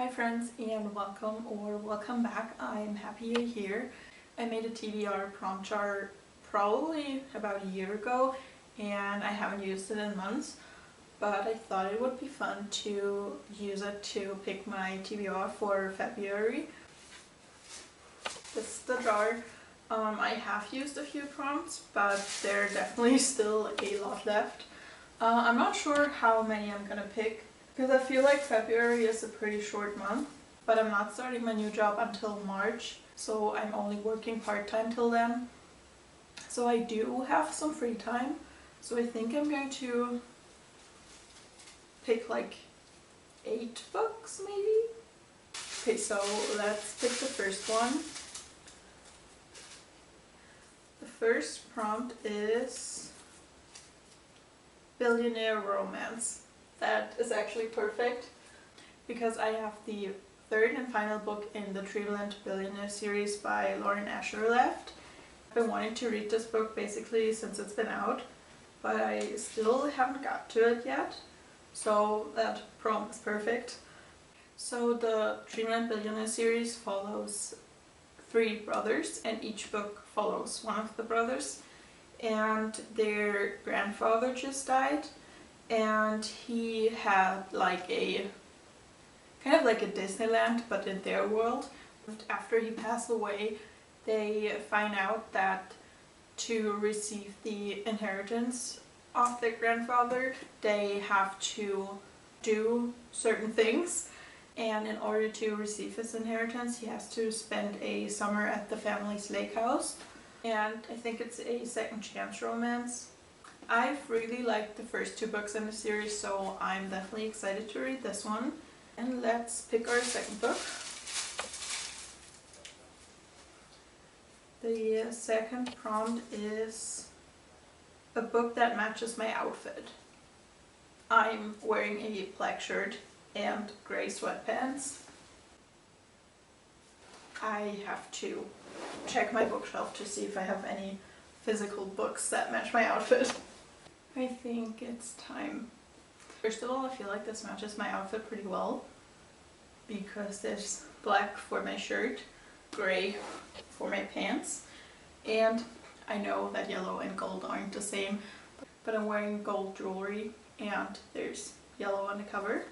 Hi friends and welcome back. I'm happy you're here. I made a TBR prompt jar probably about a year ago and I haven't used it in months, but I thought it would be fun to use it to pick my TBR for February. This is the jar. I have used a few prompts, but there are definitely still a lot left. I'm not sure how many I'm gonna pick, because I feel like February is a pretty short month, but I'm not starting my new job until March, so I'm only working part-time till then. So I do have some free time, so I think I'm going to pick like 8 books maybe? Okay, so let's pick the first one. The first prompt is Billionaire Romance. That is actually perfect because I have the third and final book in the Dreamland Billionaire series by Lauren Asher left. I've been wanting to read this book basically since it's been out, but I still haven't got to it yet, so that prompt is perfect. So the Dreamland Billionaire series follows 3 brothers, and each book follows one of the brothers, and their grandfather just died. And he had like a kind of like a Disneyland but in their world. After he passed away, they find out that to receive the inheritance of their grandfather they have to do certain things, and in order to receive his inheritance he has to spend a summer at the family's lake house. And I think it's a second chance romance. I've really liked the first 2 books in the series, so I'm definitely excited to read this one. And let's pick our second book. The second prompt is a book that matches my outfit. I'm wearing a black shirt and grey sweatpants. I have to check my bookshelf to see if I have any physical books that match my outfit. I think it's time. First of all, I feel like this matches my outfit pretty well because there's black for my shirt, grey for my pants, and I know that yellow and gold aren't the same, but I'm wearing gold jewelry and there's yellow on the cover.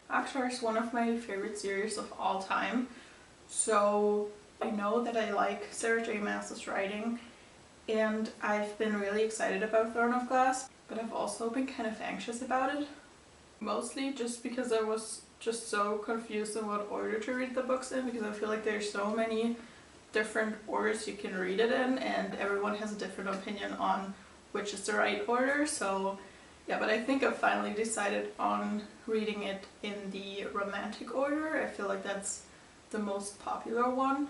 Booktube is one of my favorite series of all time, so I know that I like Sarah J. Maas's writing, and I've been really excited about Throne of Glass, but I've also been kind of anxious about it. Mostly just because I was just so confused in what order to read the books in, because I feel like there's so many different orders you can read it in and everyone has a different opinion on which is the right order. So yeah, but I think I've finally decided on reading it in the romantic order. I feel like that's the most popular one.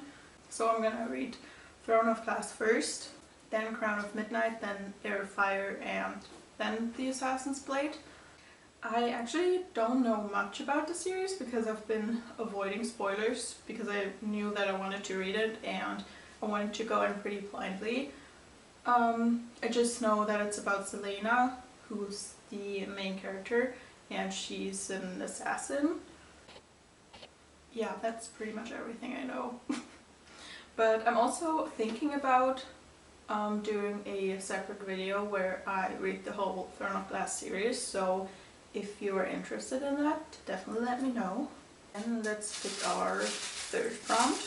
So I'm gonna read Throne of Glass first, then Crown of Midnight, then Air of Fire, and then The Assassin's Blade. I actually don't know much about the series because I've been avoiding spoilers because I knew that I wanted to read it and I wanted to go in pretty blindly. I just know that it's about Selena, who's the main character, and she's an assassin. Yeah, that's pretty much everything I know. But I'm also thinking about doing a separate video where I read the whole Throne of Glass series, so if you are interested in that, definitely let me know. And let's pick our third prompt.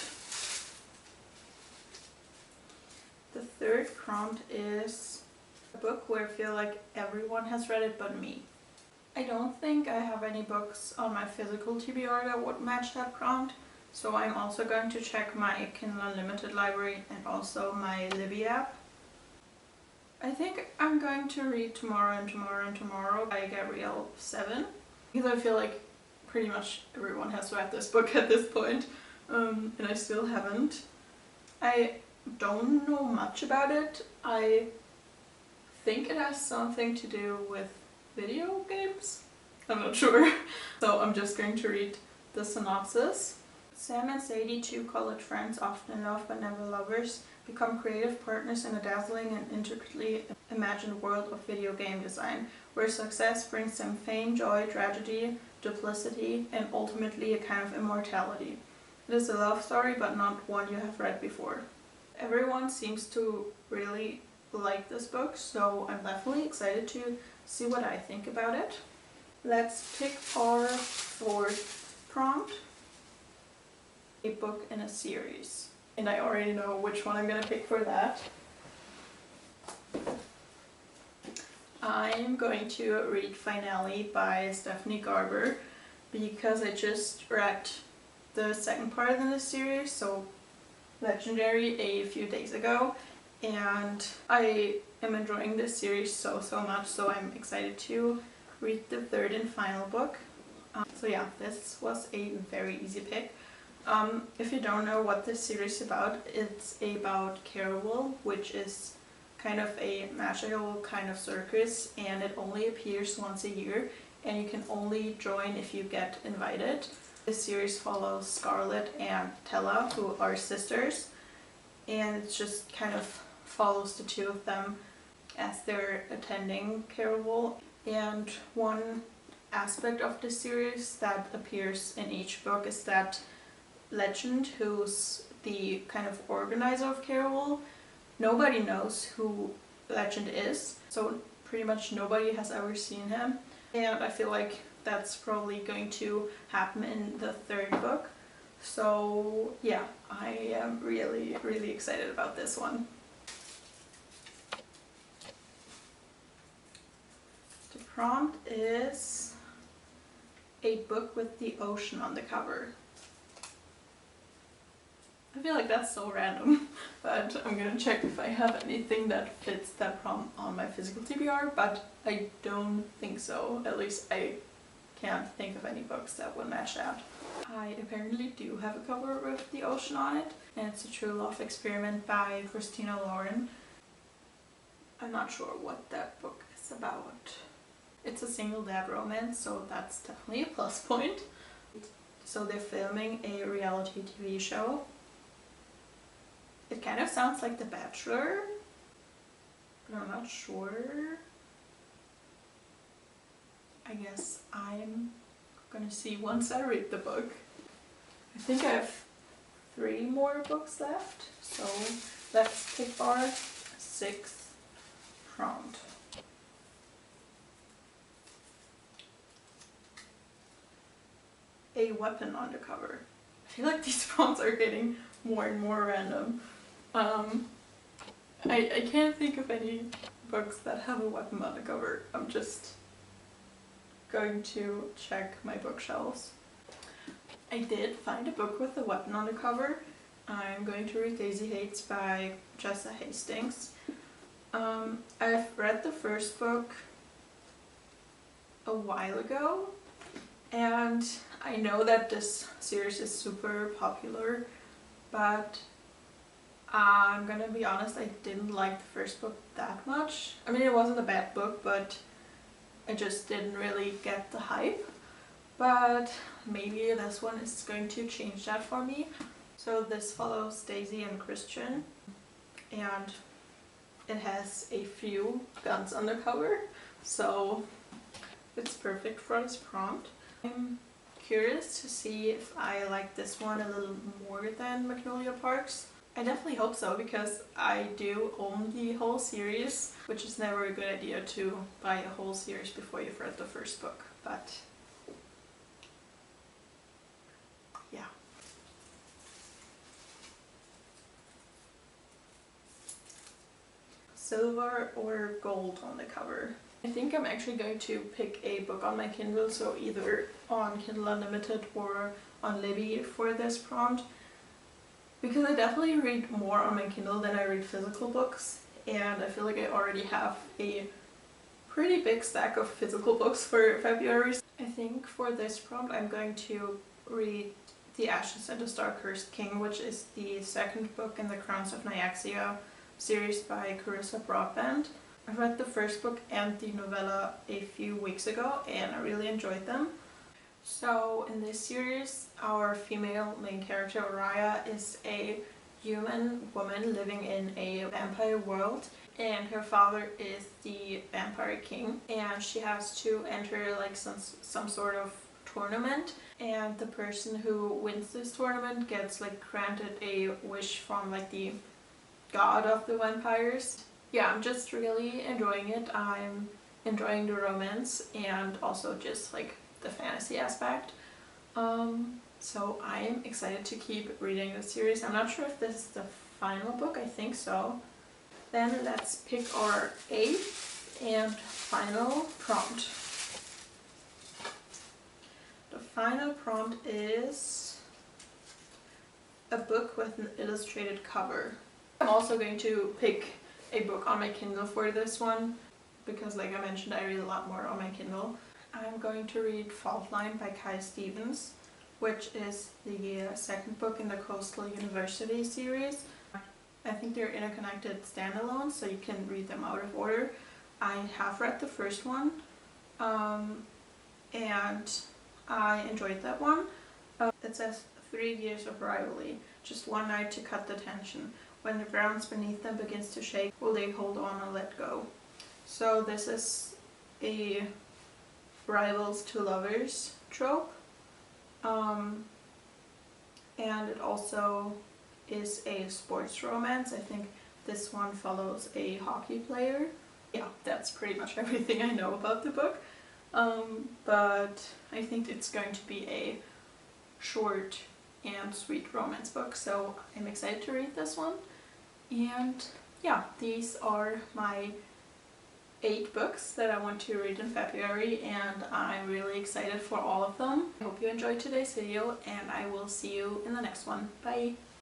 The third prompt is a book where I feel like everyone has read it but me. I don't think I have any books on my physical TBR that would match that prompt, so I'm also going to check my Kindle Unlimited library and also my Libby app. I think I'm going to read Tomorrow and Tomorrow and Tomorrow by Gabrielle 7, because I feel like pretty much everyone has read this book at this point, and I still haven't. I don't know much about it. I think it has something to do with video games? I'm not sure. So I'm just going to read the synopsis. Sam and Sadie, 2 college friends, often in love but never lovers, become creative partners in a dazzling and intricately imagined world of video game design, where success brings them fame, joy, tragedy, duplicity, and ultimately a kind of immortality. It is a love story, but not one you have read before. Everyone seems to really like this book, so I'm definitely excited to see what I think about it. Let's pick our fourth prompt. A book in a series. And I already know which one I'm gonna pick for that. I'm going to read Finale by Stephanie Garber because I just read the second part in this series, so Legendary, a few days ago, and I am enjoying this series so much, so I'm excited to read the third and final book. So yeah, this was a very easy pick. If you don't know what this series is about, it's about Carawel, which is kind of a magical kind of circus, and it only appears once a year, and you can only join if you get invited. This series follows Scarlett and Tella, who are sisters, and it just kind of follows the two of them as they're attending Carawel. And one aspect of the series that appears in each book is that Legend, who's the kind of organizer of Carawel, nobody knows who Legend is, so pretty much nobody has ever seen him, and I feel like that's probably going to happen in the third book. So yeah, I am really excited about this one. The prompt is a book with the ocean on the cover. I feel like that's so random, but I'm gonna check if I have anything that fits that prompt on my physical TBR, but I don't think so. At least I can't think of any books that would match that. I apparently do have a cover with the ocean on it, and it's a true love experiment by Christina Lauren. I'm not sure what that book is about. It's a single dad romance, so that's definitely a plus point. So they're filming a reality TV show. It kind of sounds like The Bachelor, but I'm not sure. I guess I'm gonna see once I read the book. I think I have 3 more books left, so let's pick our 6th prompt. A weapon on the cover. I feel like these prompts are getting more and more random. I can't think of any books that have a weapon on the cover. I'm just going to check my bookshelves. I did find a book with a weapon on the cover. I'm going to read Daisy Hates by Jessa Hastings. I've read the first book a while ago, and I know that this series is super popular, but I'm gonna be honest, I didn't like the first book that much. I mean, it wasn't a bad book, but I just didn't really get the hype. But maybe this one is going to change that for me. So this follows Daisy and Christian, and it has a few guns on the cover, so it's perfect for this prompt. I'm curious to see if I like this one a little more than Magnolia Parks. I definitely hope so, because I do own the whole series, which is never a good idea to buy a whole series before you've read the first book, but yeah. Silver or gold on the cover. I think I'm actually going to pick a book on my Kindle, so either on Kindle Unlimited or on Libby for this prompt, because I definitely read more on my Kindle than I read physical books, and I feel like I already have a pretty big stack of physical books for February. I think for this prompt I'm going to read The Ashes and the Star-Cursed King, which is the second book in the Crowns of Nyaxia series by Carissa Broadbent. I read the first book and the novella a few weeks ago, and I really enjoyed them. So in this series, our female main character, Araya, is a human woman living in a vampire world, and her father is the vampire king, and she has to enter like some sort of tournament, and the person who wins this tournament gets like granted a wish from like the god of the vampires. Yeah, I'm just really enjoying it. I'm enjoying the romance and also just like the fantasy aspect. So I am excited to keep reading the series. I'm not sure if this is the final book, I think so. Then let's pick our 8th and final prompt. The final prompt is a book with an illustrated cover. I'm also going to pick a book on my Kindle for this one because, like I mentioned, I read a lot more on my Kindle. I'm going to read Fault Line by Kai Stevens, which is the second book in the Coastal University series. I think they're interconnected standalones, so you can read them out of order. I have read the first one, and I enjoyed that one. It says 3 years of rivalry, just one night to cut the tension. When the ground beneath them begins to shake, will they hold on or let go? So this is a rivals to lovers trope, and it also is a sports romance. I think this one follows a hockey player. Yeah, that's pretty much everything I know about the book, but I think it's going to be a short and sweet romance book, so I'm excited to read this one. And yeah, these are my 8 books that I want to read in February, and I'm really excited for all of them. I hope you enjoyed today's video, and I will see you in the next one. Bye!